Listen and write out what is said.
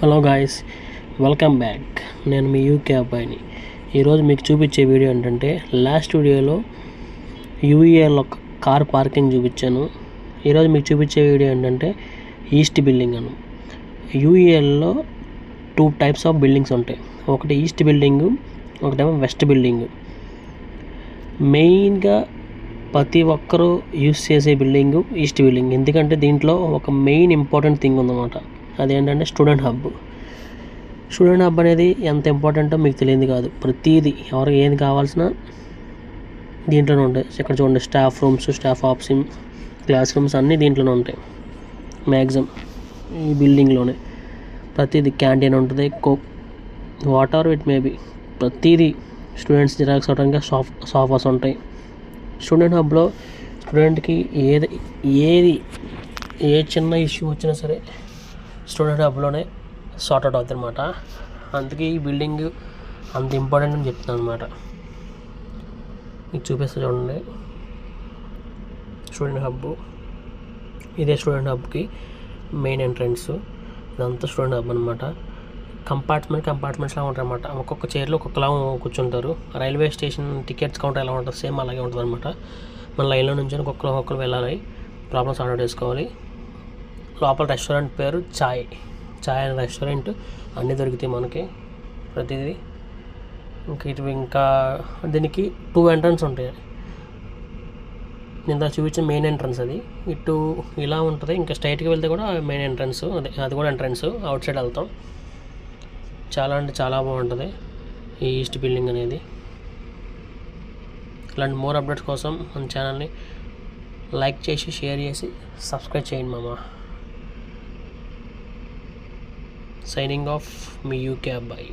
Hello guys, welcome back. నేను మీ UK అబ్బాయిని. ఈరోజు మీకు చూపించే వీడియో ఏంటంటే, లాస్ట్ వీడియోలో యూఏలో కార్ పార్కింగ్ చూపించాను. ఈరోజు మీకు చూపించే వీడియో ఏంటంటే ఈస్ట్ బిల్డింగ్ అను. యూఏలో 2 టైప్స్ ఆఫ్ బిల్డింగ్స్ ఉంటాయి. ఒకటి ఈస్ట్ బిల్డింగు, ఒకటేమో వెస్ట్ బిల్డింగు. మెయిన్గా ప్రతి ఒక్కరూ యూస్ చేసే బిల్డింగు ఈస్ట్ బిల్డింగ్. ఎందుకంటే దీంట్లో ఒక మెయిన్ ఇంపార్టెంట్ థింగ్ ఉందన్నమాట. అదేంటంటే స్టూడెంట్ హబ్. స్టూడెంట్ హబ్ అనేది ఎంత ఇంపార్టెంటో మీకు తెలియదు కాదు. ప్రతిదీ ఎవరికి ఏది కావాల్సిన దీంట్లోనే ఉంటాయి. ఇక్కడ చూడండి, staff rooms, staff office, class rooms అన్నీ దీంట్లోనే ఉంటాయి. మ్యాక్సిమం ఈ బిల్డింగ్లోనే ప్రతిదీ క్యాంటీన్ ఉంటుంది, వాట్ ఎవర్ ఇట్ మేబీ, ప్రతిదీ స్టూడెంట్స్ జిరాక్స్ అవడానికి సోఫాస్ ఉంటాయి. స్టూడెంట్ హబ్లో స్టూడెంట్కి ఏ చిన్న ఇష్యూ వచ్చినా సరే స్టూడెంట్ హబ్లోనే సార్ట్అవుట్ అవుతుంది అనమాట. అందుకే ఈ బిల్డింగ్ అంత ఇంపార్టెంట్ అని చెప్తున్నాను అనమాట. మీకు చూపిస్తే చూడండి, స్టూడెంట్ హబ్. ఇదే స్టూడెంట్ హబ్కి మెయిన్ ఎంట్రన్స్. ఇదంతా స్టూడెంట్ హబ్ అనమాట. కంపార్ట్మెంట్స్లా ఉంటాయి అనమాట. ఒక్కొక్క చైర్లో ఒక్కొక్కలా కూర్చుంటారు. రైల్వే స్టేషన్ టికెట్స్ కౌంటర్ ఎలా ఉంటుంది, సేమ్ అలాగే ఉంటుంది అనమాట. మన లైన్లో నుంచి ఒక్కొక్కరు వెళ్ళాలి, ప్రాబ్లమ్స్ ఆర్డర్ చేసుకోవాలి. లోపల రెస్టారెంట్ పేరు చాయ్ అనే రెస్టారెంట్. అన్నీ దొరుకుతాయి మనకి, ప్రతిదీ. ఇంకా దీనికి 2 ఎంట్రన్స్ ఉంటాయి. నేను చూపించిన మెయిన్ ఎంట్రన్స్ అది. ఇటు ఇలా ఉంటుంది. ఇంకా స్ట్రైట్గా వెళ్తే కూడా మెయిన్ ఎంట్రన్స్, అది కూడా ఎంట్రన్స్. అవుట్ సైడ్ వెళ్తాం. చాలా అంటే చాలా బాగుంటుంది ఈ ఈస్ట్ బిల్డింగ్ అనేది. ఇలాంటి మోర్ అప్డేట్స్ కోసం మన ఛానల్ని లైక్ చేసి, షేర్ చేసి, సబ్స్క్రైబ్ చేయండి మామ. సైనింగ్ ఆఫ్ మీ యూకే అబ్బాయి.